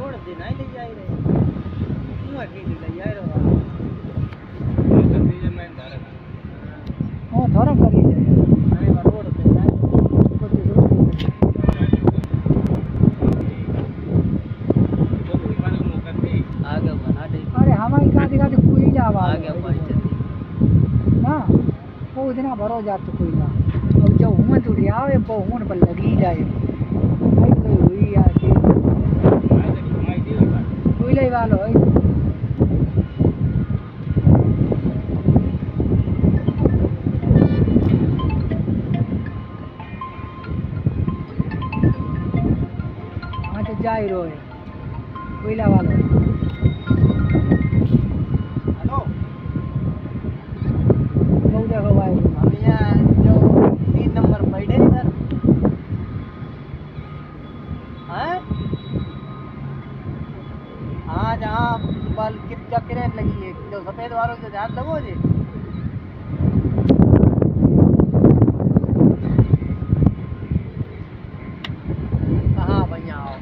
road दे नहीं ले जाई रे क्यों आके ले जाई रे जल्दी जब मैं धारा हां थोड़ा करी जाए अरे रोड पे जाए तो जरूर आगे बना दे अरे हमारी गाड़ी गाड़ी कोई जावा आगे बढ़ चली ना वो इतना भरो जात कोई ना अब जो हुन तो आवे वो हुन पर लगी जाए भाई कोई हुई यार के कोई ले वालो है हां तो जाई रोए कोयला वालो हेलो वो देखो भाई हम यहाँ जो 3 नंबर बैठे इधर हैं हाँ जहाँ बल किरेन लगी है जो सफेद वालों से ध्यान लगो जी कहाँ भैया आओ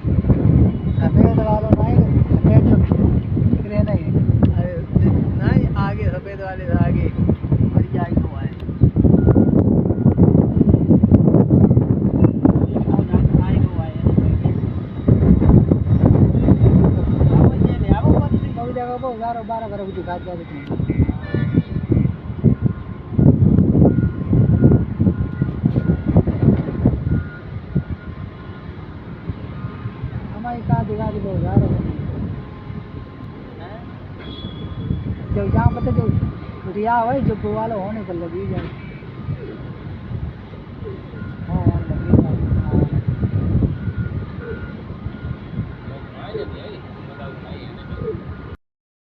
सफेद वालों नहीं सफेद जो किरेन है नहीं आगे सफेद वाले आगे मर जाएगी वो है वो 11-12 करो दिखा दिया हमारी कहाँ दिखा दी 2000 जब जहाँ पता जो रिया है जो वाला होने पर लगी जाए हाँ लगी